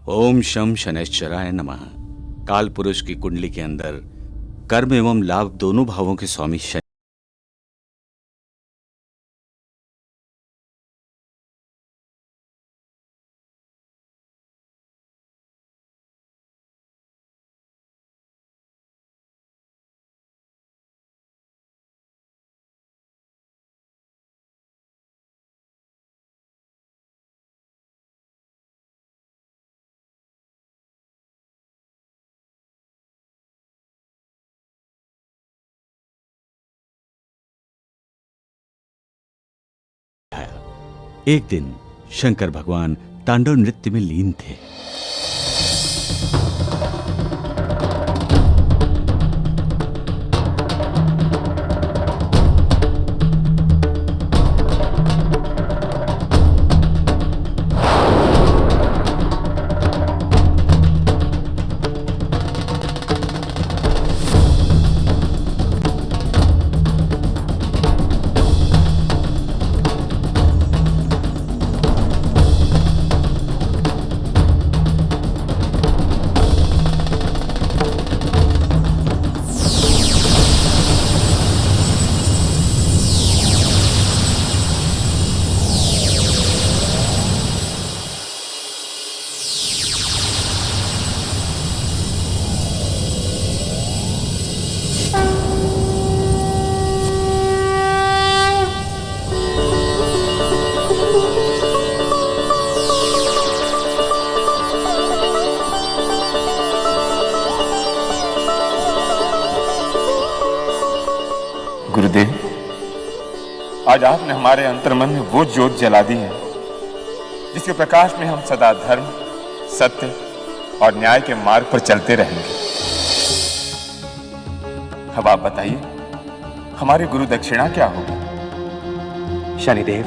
ओम शम शनैश्चराय नमः। काल पुरुष की कुंडली के अंदर कर्म एवं लाभ दोनों भावों के स्वामी शनि है। एक दिन शंकर भगवान तांडव नृत्य में लीन थे। गुरुदेव, आज आपने हमारे अंतर्मन में वो ज्योत जला दी है जिसके प्रकाश में हम सदा धर्म, सत्य और न्याय के मार्ग पर चलते रहेंगे। अब आप बताइए, हमारी गुरु दक्षिणा क्या होगी? शनिदेव,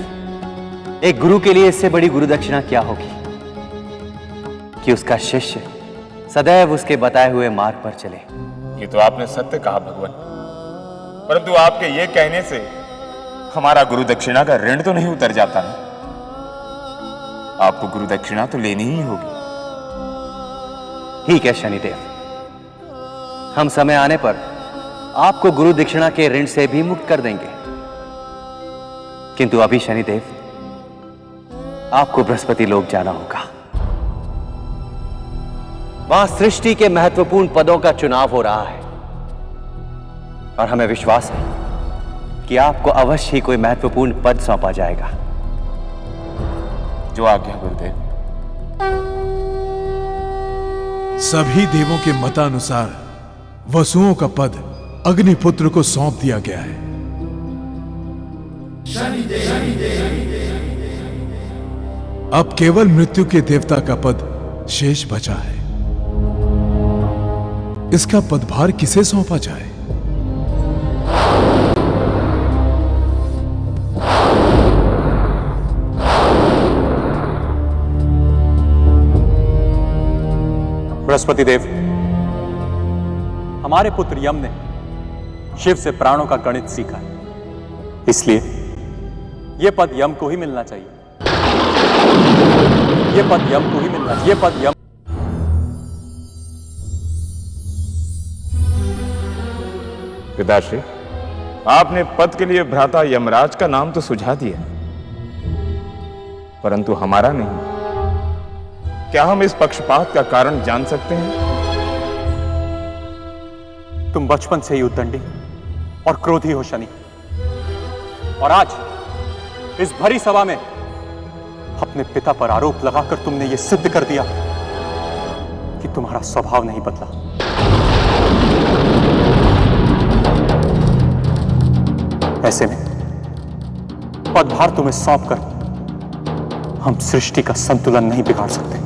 एक गुरु के लिए इससे बड़ी गुरु दक्षिणा क्या होगी कि उसका शिष्य सदैव उसके बताए हुए मार्ग पर चले। ये तो आपने सत्य कहा भगवान, परंतु आपके ये कहने से हमारा गुरु दक्षिणा का ऋण तो नहीं उतर जाता है। आपको गुरु दक्षिणा तो लेनी ही होगी। ठीक है शनिदेव, हम समय आने पर आपको गुरु दक्षिणा के ऋण से भी मुक्त कर देंगे। किंतु अभी शनिदेव, आपको बृहस्पति लोक जाना होगा। वहां सृष्टि के महत्वपूर्ण पदों का चुनाव हो रहा है और हमें विश्वास है कि आपको अवश्य ही कोई महत्वपूर्ण पद सौंपा जाएगा। जो आज्ञा गुरुदेव। सभी देवों के मतानुसार वसुओं का पद अग्निपुत्र को सौंप दिया गया है। अब केवल मृत्यु के देवता का पद शेष बचा है। इसका पदभार किसे सौंपा जाए? बृहस्पति देव, हमारे पुत्र यम ने शिव से प्राणों का गणित सीखा है, इसलिए यह पद यम को ही मिलना चाहिए। यह पद यम को ही मिलना चाहिए। यह पद यम। पिताश्री, आपने पद के लिए भ्राता यमराज का नाम तो सुझा दिया, परंतु हमारा नहीं। क्या हम इस पक्षपात का कारण जान सकते हैं? तुम बचपन से ही उद्दंडी और क्रोधी हो शनि, और आज इस भरी सभा में अपने पिता पर आरोप लगाकर तुमने यह सिद्ध कर दिया कि तुम्हारा स्वभाव नहीं बदला। ऐसे में पदभार तुम्हें सौंपकर हम सृष्टि का संतुलन नहीं बिगाड़ सकते।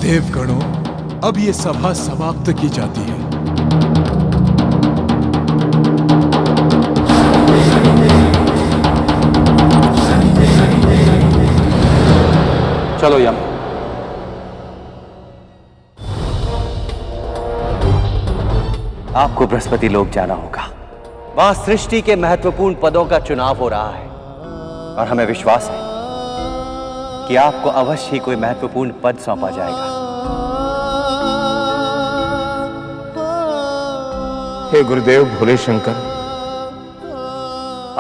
देवगणों, अब ये सभा समाप्त की जाती है। चलो यम। आपको बृहस्पति लोक जाना होगा। वहां सृष्टि के महत्वपूर्ण पदों का चुनाव हो रहा है और हमें विश्वास है कि आपको अवश्य ही कोई महत्वपूर्ण पद सौंपा जाएगा। हे गुरुदेव भोले शंकर,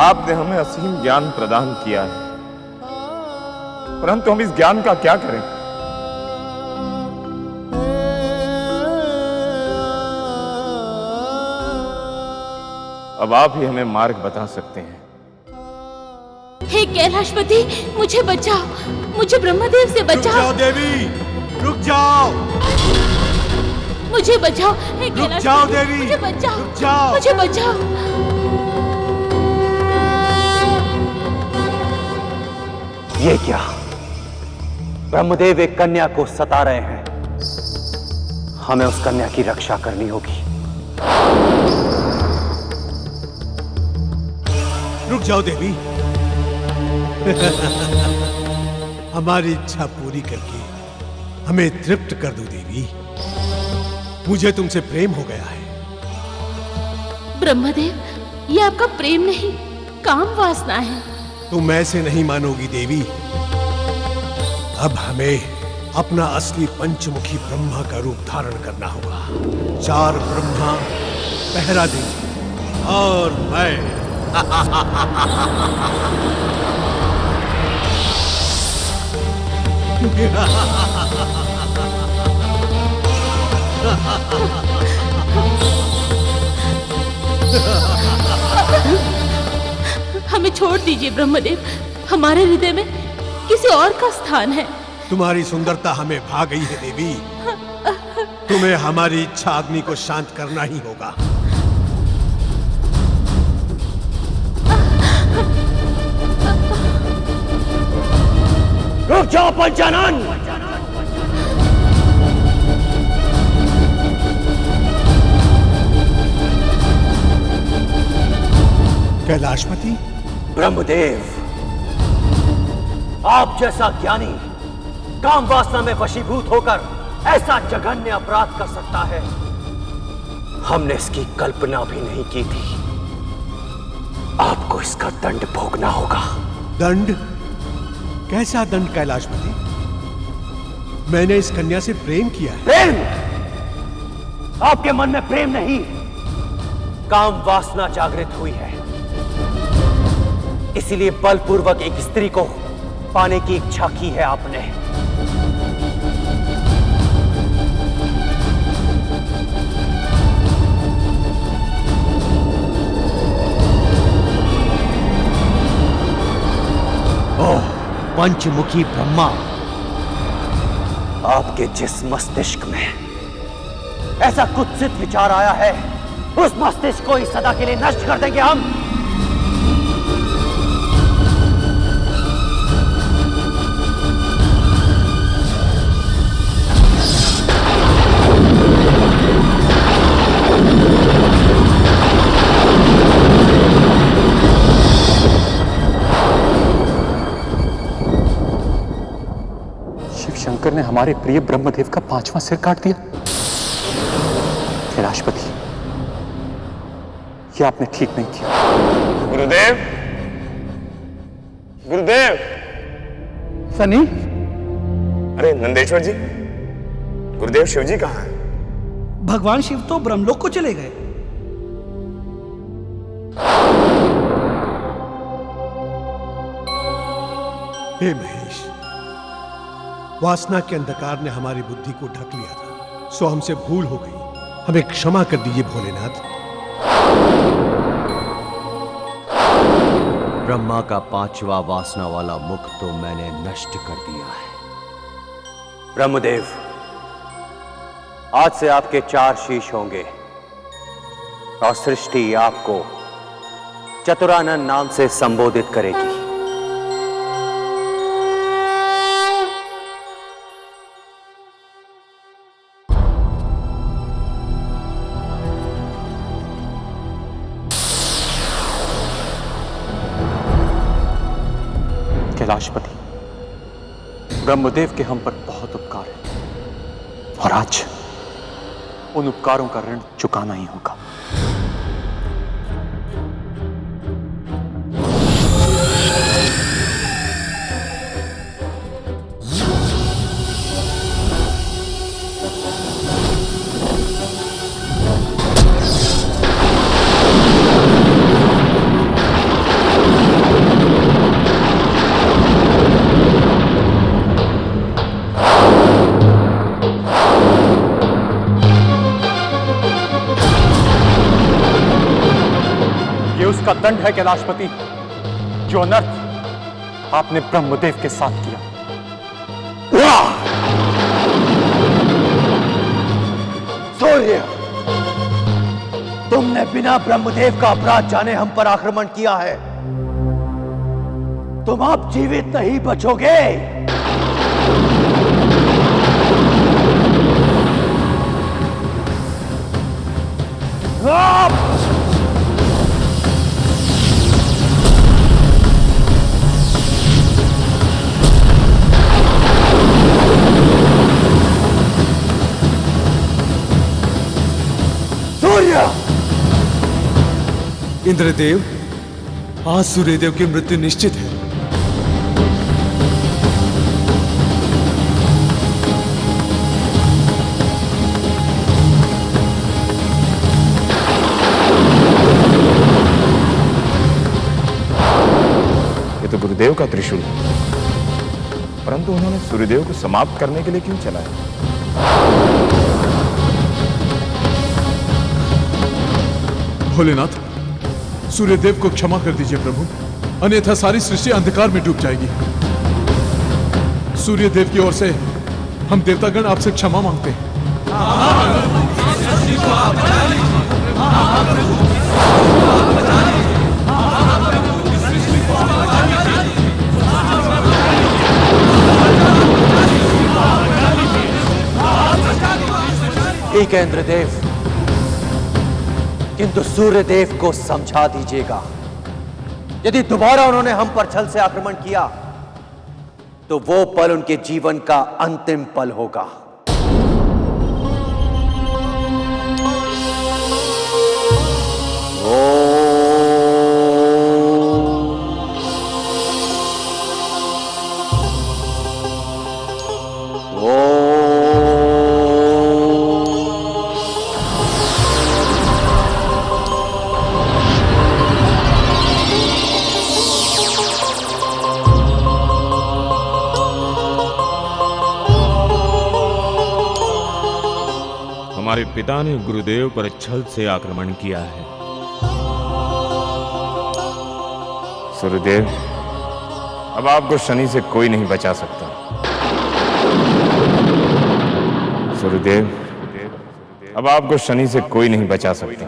आपने हमें असीम ज्ञान प्रदान किया है, परंतु हम इस ज्ञान का क्या करें? अब आप ही हमें मार्ग बता सकते हैं। हे कैलाशपति, मुझे बचाओ, मुझे ब्रह्मदेव से बचाओ। रुक जाओ देवी, रुक जाओ। मुझे बचाओ, हे रुक जाओ देवी, मुझे बचाओ, रुक जाओ। मुझे बचाओ। ये क्या? ब्रह्मदेव एक कन्या को सता रहे हैं। हमें उस कन्या की रक्षा करनी होगी। रुक जाओ देवी। हमारी इच्छा पूरी करके हमें तृप्त कर दो देवी। मुझे तुमसे प्रेम हो गया है। ब्रह्मदेव, ये आपका प्रेम नहीं, काम वासना है। तुम ऐसे नहीं मानोगी देवी। अब हमें अपना असली पंचमुखी ब्रह्मा का रूप धारण करना होगा। 4 ब्रह्मा पहरा देंगे और मैं हमें छोड़ दीजिए ब्रह्मदेव, हमारे हृदय में किसी और का स्थान है। तुम्हारी सुंदरता हमें भा गई है देवी। तुम्हें हमारी इच्छा अग्नि को शांत करना ही होगा। रुक जाओ पंचानन। कैलाशपति, ब्रह्मदेव, आप जैसा ज्ञानी काम वासना में वशीभूत होकर ऐसा जघन्य अपराध कर सकता है, हमने इसकी कल्पना भी नहीं की थी। आपको इसका दंड भोगना होगा। दंड? कैसा दंड कैलाशपति? मैंने इस कन्या से प्रेम किया है। प्रेम? आपके मन में प्रेम नहीं, काम वासना जागृत हुई है। इसीलिए बलपूर्वक एक स्त्री को पाने की इच्छा की है आपने। ओह पंचमुखी ब्रह्मा, आपके जिस मस्तिष्क में ऐसा कुत्सित विचार आया है, उस मस्तिष्क को इस सदा के लिए नष्ट कर देंगे हम। शंकर ने हमारे प्रिय ब्रह्मदेव का 5वां सिर काट दिया। कैलाशपति, यह आपने ठीक नहीं किया। गुरुदेव, गुरुदेव। सनी, अरे नंदेश्वर जी, गुरुदेव शिव जी कहाँ हैं? भगवान शिव तो ब्रह्मलोक को चले गए। हे महेश, वासना के अंधकार ने हमारी बुद्धि को ढक लिया था, सो हमसे भूल हो गई। हमें क्षमा कर दीजिए भोलेनाथ। ब्रह्मा का 5वां वासना वाला मुख तो मैंने नष्ट कर दिया है। ब्रह्मदेव, आज से आपके 4 शीश होंगे और सृष्टि आपको चतुरानन नाम से संबोधित करेगी। कैलाशपति, ब्रह्मदेव के हम पर बहुत उपकार है और आज उन उपकारों का ऋण चुकाना ही होगा। उसका दंड है कैलाशपति, जो अनर्थ आपने ब्रह्मदेव के साथ किया। सूर्य, तुमने बिना ब्रह्मदेव का अपराध जाने हम पर आक्रमण किया है। तुम अब जीवित नहीं बचोगे। सूर्य, इंद्रदेव, आज सूर्यदेव की मृत्यु निश्चित है। ये तो गुरुदेव का त्रिशूल है, परंतु उन्होंने सूर्यदेव को समाप्त करने के लिए क्यों चलाया? भोलेनाथ, सूर्यदेव को क्षमा कर दीजिए प्रभु, अन्यथा सारी सृष्टि अंधकार में डूब जाएगी। सूर्यदेव की ओर से हम देवतागण आपसे क्षमा मांगते हैं। ठीक है इंद्रदेव, किंतु सूर्यदेव को समझा दीजिएगा, यदि दोबारा उन्होंने हम पर छल से आक्रमण किया तो वो पल उनके जीवन का अंतिम पल होगा। हमारे पिता ने गुरुदेव पर छल से आक्रमण किया है। सूर्यदेव, अब आपको शनि से कोई नहीं बचा सकता। सूर्यदेव, अब आपको शनि से कोई नहीं बचा सकता।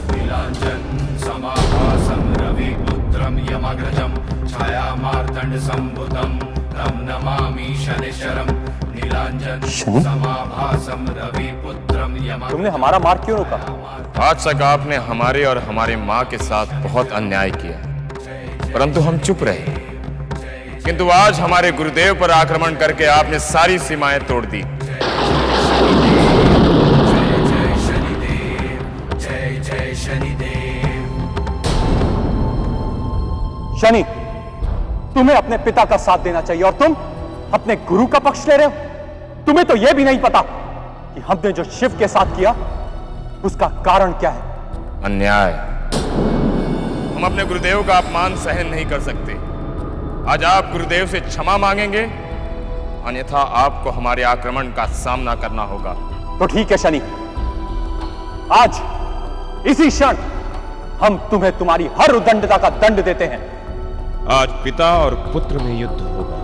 नीलांजन समाभासं रविपुत्रं यमग्रजं छायामार्तंड संभुतं तं नमामि शनिश्चरम्। नीलांजन समाभासं रविपुत्रं यमग्रजं। तुमने हमारा मार्ग क्यों रोका? आज तक आपने हमारे और हमारे माँ के साथ बहुत अन्याय किया, परंतु हम चुप रहे। किंतु आज हमारे गुरुदेव पर आक्रमण करके आपने सारी सीमाएं तोड़ दी। शनि, तुम्हें अपने पिता का साथ देना चाहिए और तुम अपने गुरु का पक्ष ले रहे हो। तुम्हें तो यह भी नहीं पता कि हमने जो शिव के साथ किया उसका कारण क्या है। अन्याय। हम अपने गुरुदेव का अपमान सहन नहीं कर सकते। आज आप गुरुदेव से क्षमा मांगेंगे, अन्यथा आपको हमारे आक्रमण का सामना करना होगा। तो ठीक है शनि, आज इसी क्षण हम तुम्हें तुम्हारी हर उद्दंडता का दंड देते हैं। आज पिता और पुत्र में युद्ध होगा।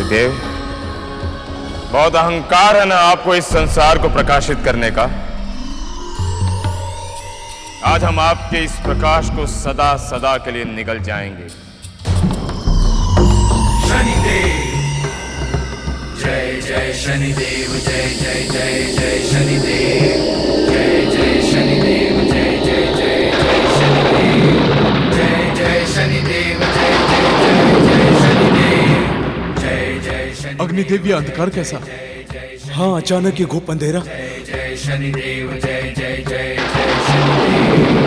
देव, बहुत अहंकार है ना आपको इस संसार को प्रकाशित करने का। आज हम आपके इस प्रकाश को सदा सदा के लिए निगल जाएंगे। शनिदेव, जय जय शनिदेव, जय जय जय जय शनिदेव, जय जय शनिदेव, जय जय जय जय शनिदेव, जय जय शनिदेव, जय जय जय जय शनिदेव, जय जय अग्निदेव, ये अंधकार कैसा? हाँ, अचानक ये घुप अंधेरा। जय शनिदेव, जय जय जय जय शनिदेव।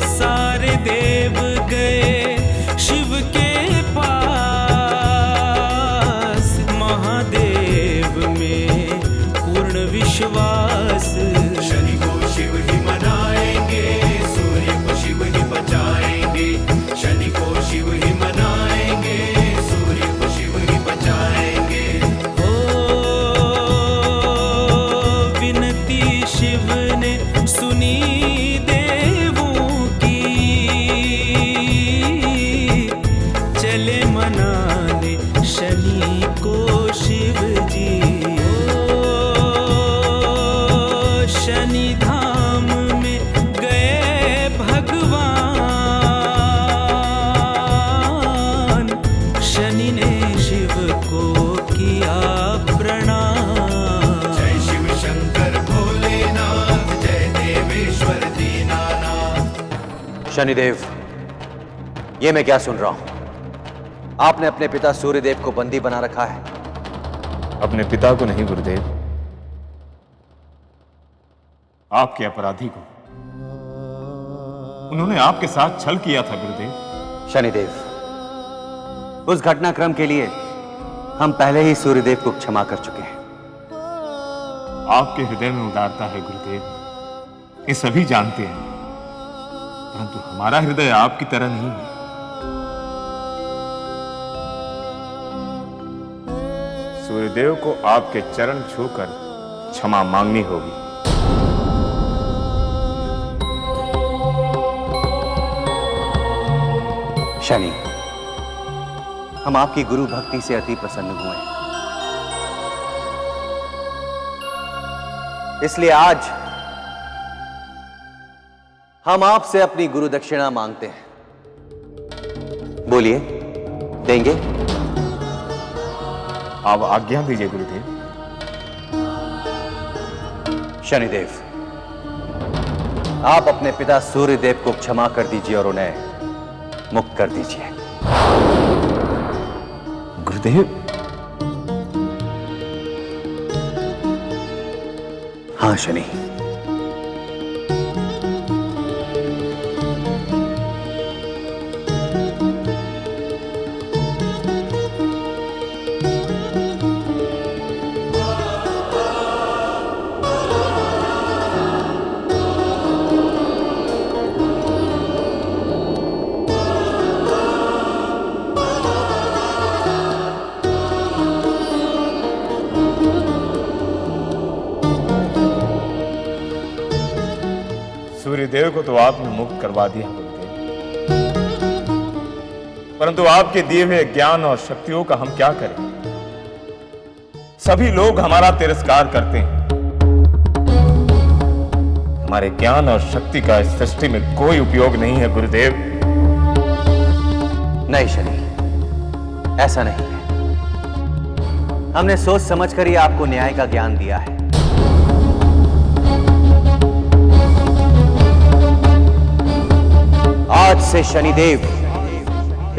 सारे देव गए शिव के पास, महादेव में पूर्ण विश्वास। शनि को शिव ही मनाएंगे, सूर्य को शिव ही बचाएंगे। शनि को शिव ही मनाएंगे, सूर्य को शिव ही बचाएंगे। ओ विनती शिव ने सुनी देवों की, चले मनाने शनि को शिव जी। शनि धाम में गए भगवान, शनि ने शिव को किया प्रणाम। जय शिव शंकर भोलेनाथ, जय देवेश्वर दीनानाथ। शनिदेव, ये मैं क्या सुन रहा हूं? आपने अपने पिता सूर्यदेव को बंदी बना रखा है। अपने पिता को नहीं गुरुदेव, आपके अपराधी को। उन्होंने आपके साथ छल किया था गुरुदेव। शनिदेव, उस घटनाक्रम के लिए हम पहले ही सूर्यदेव को क्षमा कर चुके हैं। आपके हृदय में उदारता है गुरुदेव, ये सभी जानते हैं, परंतु हमारा हृदय आपकी तरह नहीं है। सूर्यदेव को आपके चरण छूकर क्षमा मांगनी होगी। शनि, हम आपकी गुरु भक्ति से अति प्रसन्न हुए हैं, इसलिए आज हम आपसे अपनी गुरु दक्षिणा मांगते हैं। बोलिए, देंगे? आप आज्ञा दीजिए गुरुदेव। शनिदेव, आप अपने पिता सूर्यदेव को क्षमा कर दीजिए और उन्हें मुक्त कर दीजिए। गुरुदेव, हाँ शनि, सूर्यदेव को तो आपने मुक्त करवा दिया गुरुदेव, परंतु आपके दिए हुए ज्ञान और शक्तियों का हम क्या करें? सभी लोग हमारा तिरस्कार करते हैं। हमारे ज्ञान और शक्ति का इस सृष्टि में कोई उपयोग नहीं है गुरुदेव। नहीं शनि, ऐसा नहीं है। हमने सोच समझकर ही आपको न्याय का ज्ञान दिया है। आज से शनिदेव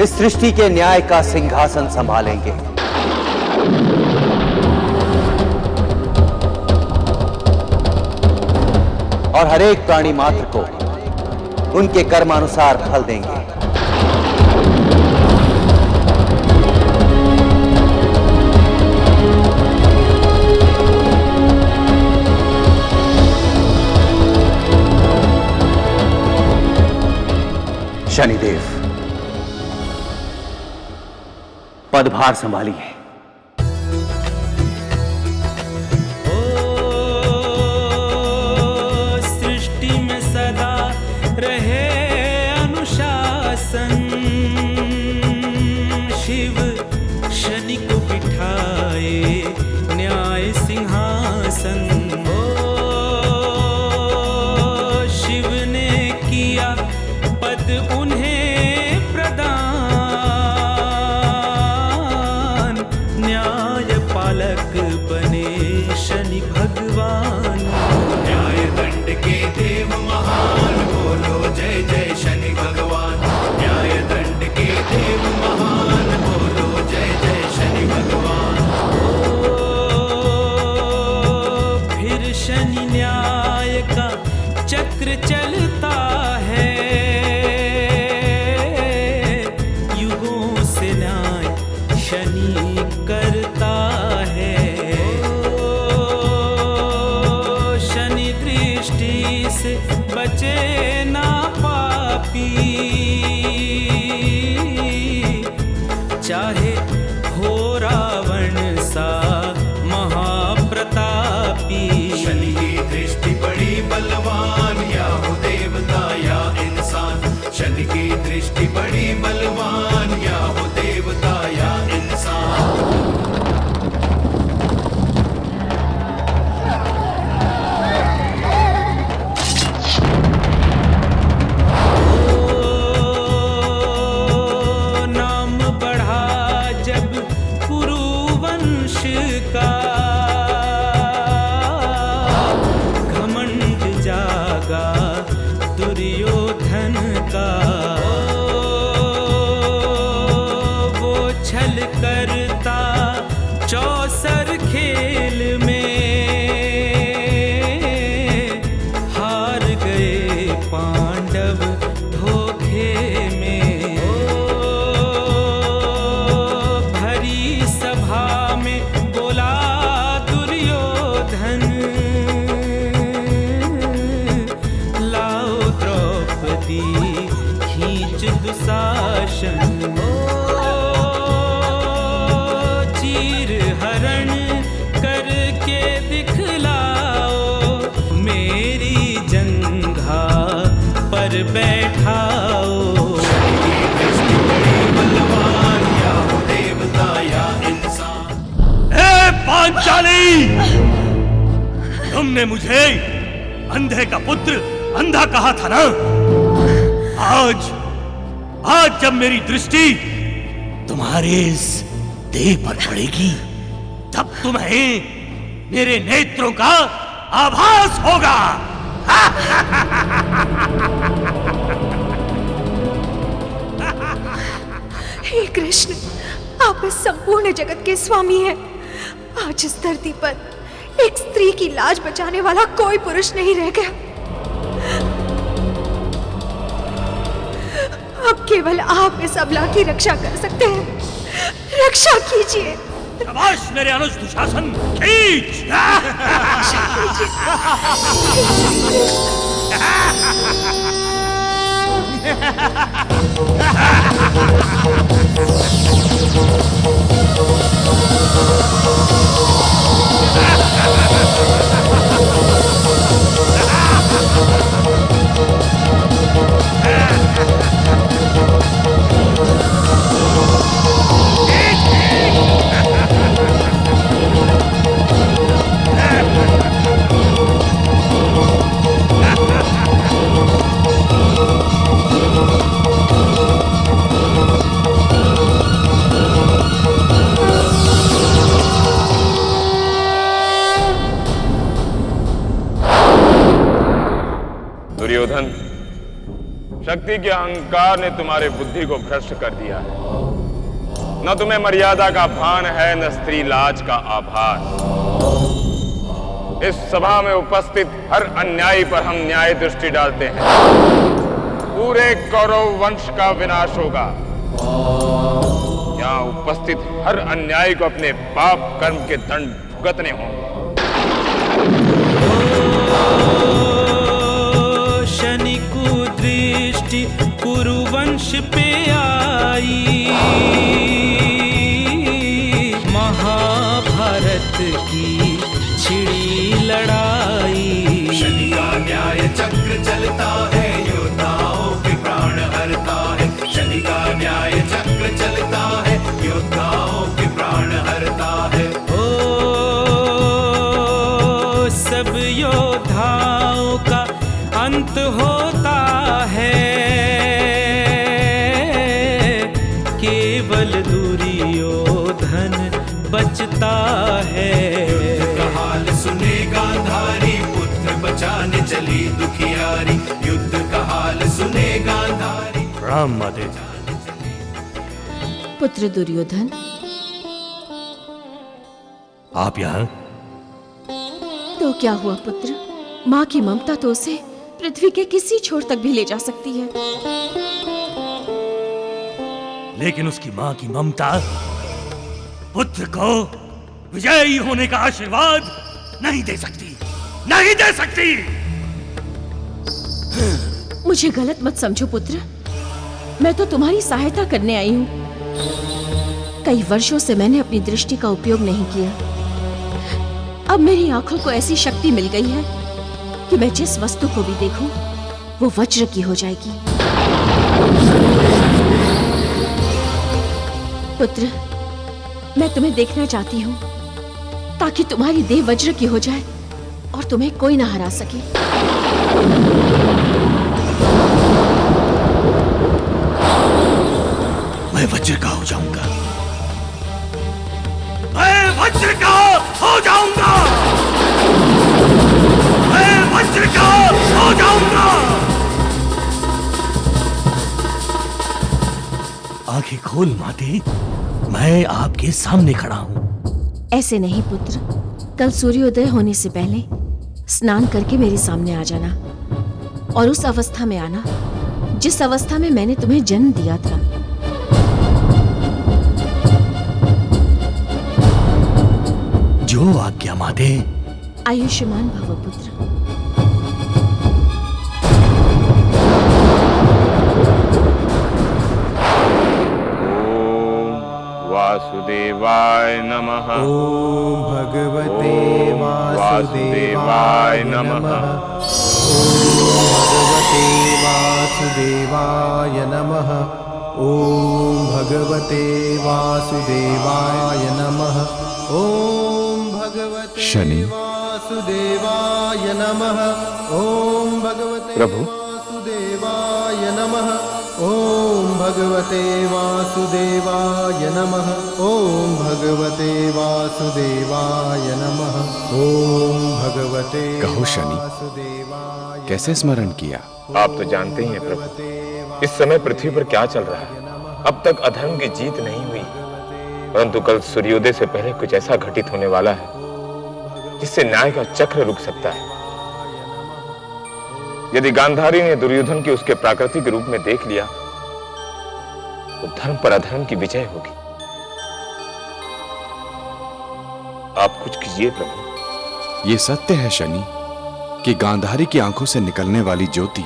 इस सृष्टि के न्याय का सिंहासन संभालेंगे। और हर एक प्राणी मात्र को उनके कर्मानुसार फल देंगे। शनिदेव, पदभार संभालिए। सृष्टि में सदा रहे अनुशासन, शिव शनि को बिठाए न्याय सिंहासन। शिव ने किया पद उन्हें प्रदान, चक्र चलता है, युगों से न्याय शनि करता है। शनि दृष्टि से बचे ना पापी, चाहे हो रावण सा महाप्रतापी। शनि की दृष्टि बड़ी बलवान, या हो देवता या इंसान। शनि की दृष्टि बड़ी बलवान, या हो देवता या इंसान। नाम बढ़ा जब कुरुवंश का, घमंड जागा दुर्योधन का। वो छल करता चौसर खेल में, हार गए पांडव धोखे में। भरी सभा में बोला दुर्योधन, लाओ द्रौपदी खींच दुशासन। चीर हरण करके दिखलाओ, मेरी जंघा पर बैठाओ। बलवान, या हो देवता या इंसान। ए पांचाली, तुमने मुझे अंधे का पुत्र अंधा कहा था ना? आज जब मेरी दृष्टि तुम्हारे इस देह पर पड़ेगी, तब तुम्हें मेरे नेत्रों का आभास होगा। हे कृष्ण, आप इस संपूर्ण जगत के स्वामी हैं। आज इस धरती पर एक स्त्री की लाज बचाने वाला कोई पुरुष नहीं रह गया। अब केवल आप इस अबला की रक्षा कर सकते हैं। रक्षा कीजिए। शाबाश मेरे अनुज दुशासन, खींच। दुर्योधन, शक्ति के अहंकार ने तुम्हारे बुद्धि को भ्रष्ट कर दिया है। न तुम्हें मर्यादा का भान है, न स्त्री लाज का आभास। इस सभा में उपस्थित हर अन्यायी पर हम न्याय दृष्टि डालते हैं। पूरे कौरव वंश का विनाश होगा। यहाँ उपस्थित हर अन्यायी को अपने पाप कर्म के दंड भुगतने होंगे। शनि कुदृष्टि कुरुवंश पे आई, महाभारत की छिड़ी लड़ाई। शनि का न्याय चक्र चलता है, योद्धाओं के प्राण हरता है। शनि का न्याय चक्र चलता है, योद्धाओं के प्राण हरता है। सब योद्धाओं का अंत होता है, केवल दुर्योधन बचता है। युद्ध का हाल सुने गांधारी, पुत्र बचाने चली दुखियारी। युद्ध का हाल सुने गांधारी। राम माते। पुत्र दुर्योधन, आप यहाँ? तो क्या हुआ पुत्र? माँ की ममता तो उसे पृथ्वी के किसी छोर तक भी ले जा सकती है, लेकिन उसकी मां की ममता पुत्र को विजयी होने का आशीर्वाद नहीं दे सकती, नहीं दे सकती। मुझे गलत मत समझो पुत्र, मैं तो तुम्हारी सहायता करने आई हूँ। कई वर्षों से मैंने अपनी दृष्टि का उपयोग नहीं किया। अब मेरी आंखों को ऐसी शक्ति मिल गई है कि मैं जिस वस्तु को भी देखूं, वो वज्र की हो जाएगी। पुत्र, मैं तुम्हें देखना चाहती हूँ ताकि तुम्हारी देह वज्र की हो जाए और तुम्हें कोई ना हरा सके। मैं वज्र का हो जाऊंगा, मैं वज्र का हो जाऊंगा, मैं वज्र का हो जाऊंगा। आंखें खोल माते, मैं आपके सामने खड़ा हूं। ऐसे नहीं पुत्र, कल सूर्योदय होने से पहले स्नान करके मेरे सामने आ जाना और उस अवस्था में आना जिस अवस्था में मैंने तुम्हें जन्म दिया था। जो आज्ञा माते। आयुष्मान भव पुत्र। वासुदेवाय नमः। ओम भगवते वासुदेवाय नमः। ओम भगवते वासुदेवाय नमः। ओम भगवते वासुदेवाय नमः। ओम भगवते शनि। वासुदेवाय नमः। ओम भगवते वासुदेवाय नमः। ओम भगवते वासुदेवाय नमः। ओम भगवते वासुदेवाय नमः। ओम भगवते कहो शनि, वासुदेवाय। कैसे स्मरण किया? आप तो जानते ही हैं प्रभु, इस समय पृथ्वी पर क्या चल रहा है। अब तक अधर्म की जीत नहीं हुई, परंतु कल सूर्योदय से पहले कुछ ऐसा घटित होने वाला है जिससे न्याय का चक्र रुक सकता है। यदि गांधारी ने दुर्योधन की उसके प्राकृतिक रूप में देख लिया तो धर्म पर अधर्म की विजय होगी। आप कुछ कीजिए प्रभु। ये सत्य है शनि कि गांधारी की आंखों से निकलने वाली ज्योति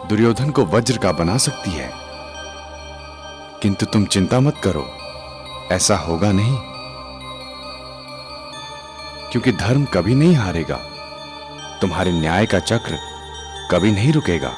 दुर्योधन को वज्र का बना सकती है, किंतु तुम चिंता मत करो, ऐसा होगा नहीं, क्योंकि धर्म कभी नहीं हारेगा। तुम्हारे न्याय का चक्र कभी नहीं रुकेगा।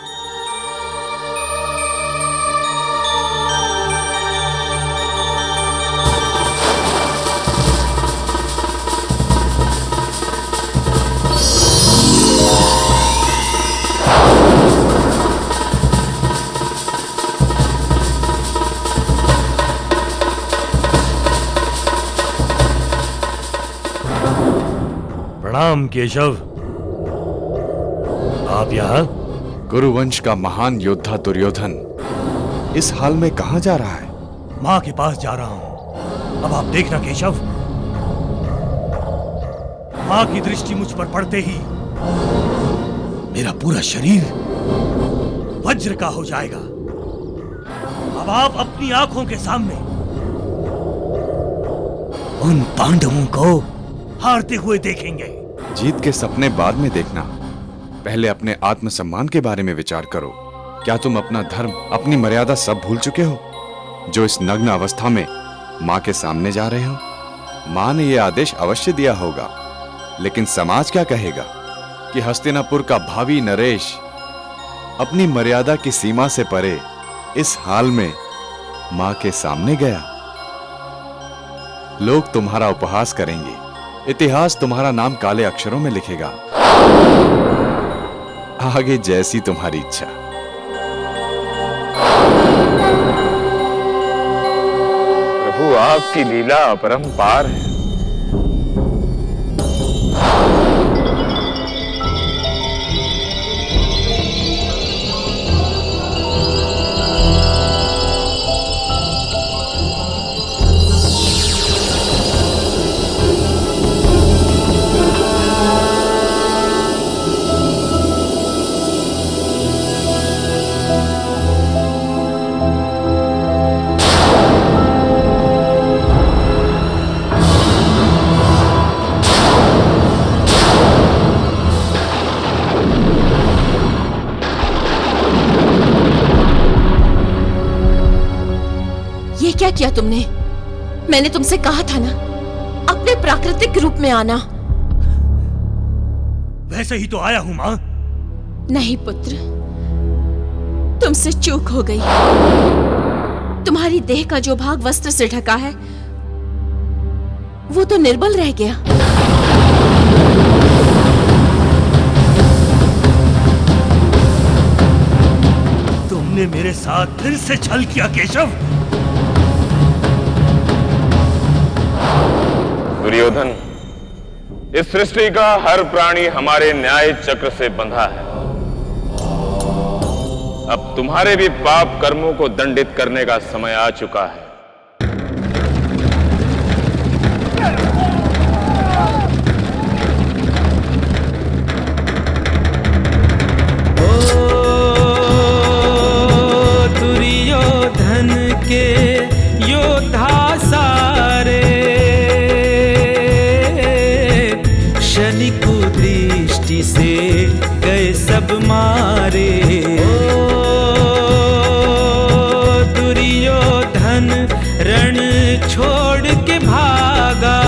प्रणाम केशव, आप यहाँ? कुरुवंश का महान योद्धा दुर्योधन इस हाल में कहां जा रहा है? मां के पास जा रहा हूं। अब आप देखना केशव, मां की दृष्टि मुझ पर पड़ते ही मेरा पूरा शरीर वज्र का हो जाएगा। अब आप अपनी आंखों के सामने उन पांडवों को हारते हुए देखेंगे। जीत के सपने बाद में देखना, पहले अपने आत्मसम्मान के बारे में विचार करो। क्या तुम अपना धर्म, अपनी मर्यादा सब भूल चुके हो, जो इस नग्न अवस्था में मां के सामने जा रहे हो? मां ने यह आदेश अवश्य दिया होगा, लेकिन समाज क्या कहेगा कि हस्तिनापुर का भावी नरेश अपनी मर्यादा की सीमा से परे इस हाल में मां के सामने गया? लोग तुम्हारा उपहास करेंगे, इतिहास तुम्हारा नाम काले अक्षरों में लिखेगा। आगे जैसी तुम्हारी इच्छा। प्रभु, आपकी लीला अपरंपार है। क्या किया तुमने? मैंने तुमसे कहा था ना, अपने प्राकृतिक रूप में आना। वैसे ही तो आया हूं मां। नहीं पुत्र, तुमसे चूक हो गई। तुम्हारी देह का जो भाग वस्त्र से ढका है वो तो निर्बल रह गया। तुमने मेरे साथ फिर से छल किया केशव। दुर्योधन, इस सृष्टि का हर प्राणी हमारे न्याय चक्र से बंधा है। अब तुम्हारे भी पाप कर्मों को दंडित करने का समय आ चुका है। दुर्योधन के योद्धा सारे शनि कुदृष्टि से गए सब मारे। दुर्योधन रण छोड़ के भागा,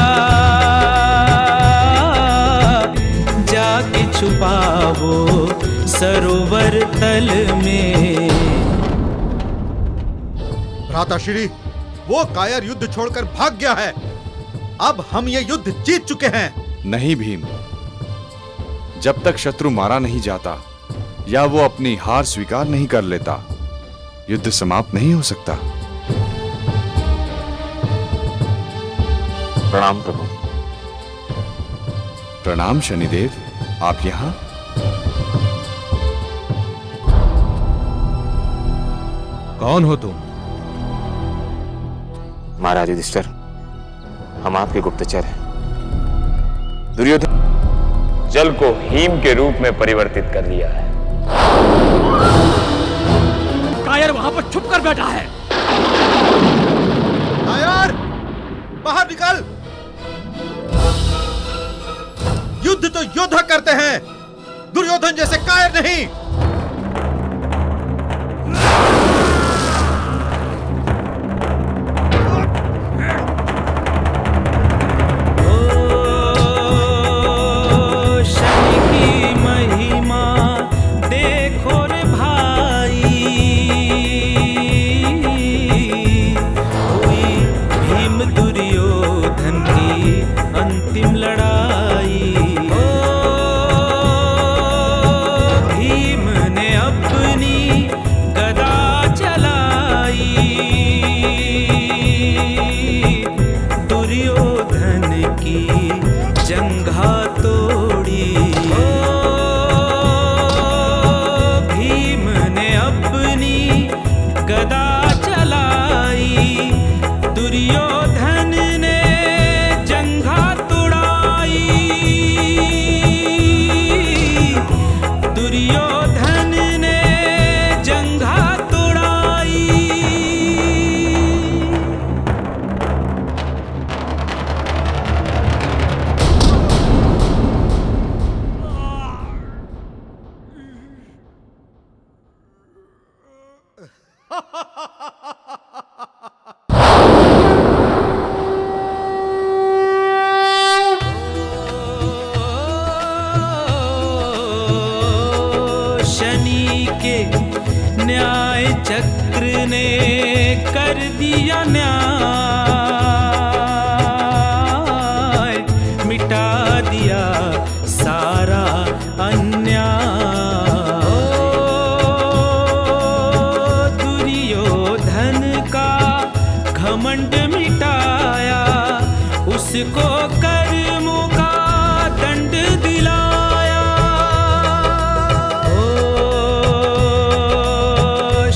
जाके छुपा वो सरोवर तल में। भ्राताश्री, वो कायर युद्ध छोड़कर भाग गया है। अब हम ये युद्ध जीत चुके हैं। नहीं भीम, जब तक शत्रु मारा नहीं जाता या वो अपनी हार स्वीकार नहीं कर लेता, युद्ध समाप्त नहीं हो सकता। प्रणाम प्रभु। प्रणाम शनिदेव, आप यहां? कौन हो तुम? महाराज युधिष्ठिर, हम आपके गुप्तचर हैं। दुर्योधन जल को हीम के रूप में परिवर्तित कर दिया है। कायर वहां पर छुप कर बैठा है। कायर, बाहर निकल। युद्ध तो योद्धा करते हैं, दुर्योधन जैसे कायर नहीं। शनि के न्याय चक्र ने कर दिया न्याय, मिटा दिया सारा अन्याय। दुर्योधन का घमंड मिटाया, उसको कर्मों का दंड दिलाया।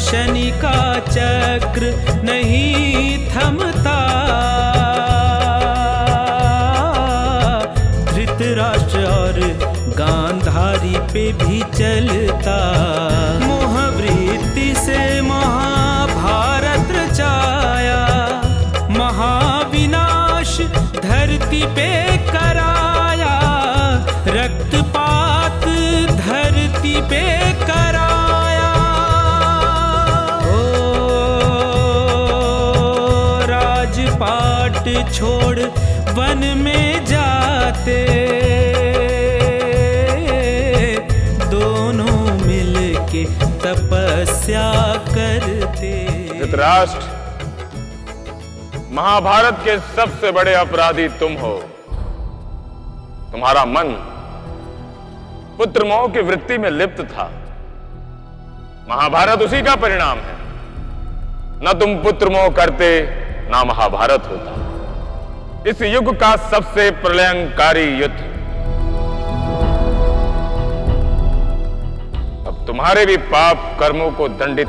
शनि का चक्र नहीं थमता, धृतराष्ट्र और गांधारी पे भी चलता। मोहवृत्ति से महाभारत रचाया, महाविनाश धरती पे कराया, रक्तपात धरती पे कराया। छोड़ वन में जाते, दोनों मिलके तपस्या करते। धृतराष्ट्र, महाभारत के सबसे बड़े अपराधी तुम हो। तुम्हारा मन पुत्र मोह की वृत्ति में लिप्त था। महाभारत उसी का परिणाम है। न तुम पुत्र मोह करते, ना महाभारत होता। इस युग का सबसे प्रलयंकारी युद्ध अब तुम्हारे भी पाप कर्मों को दंडित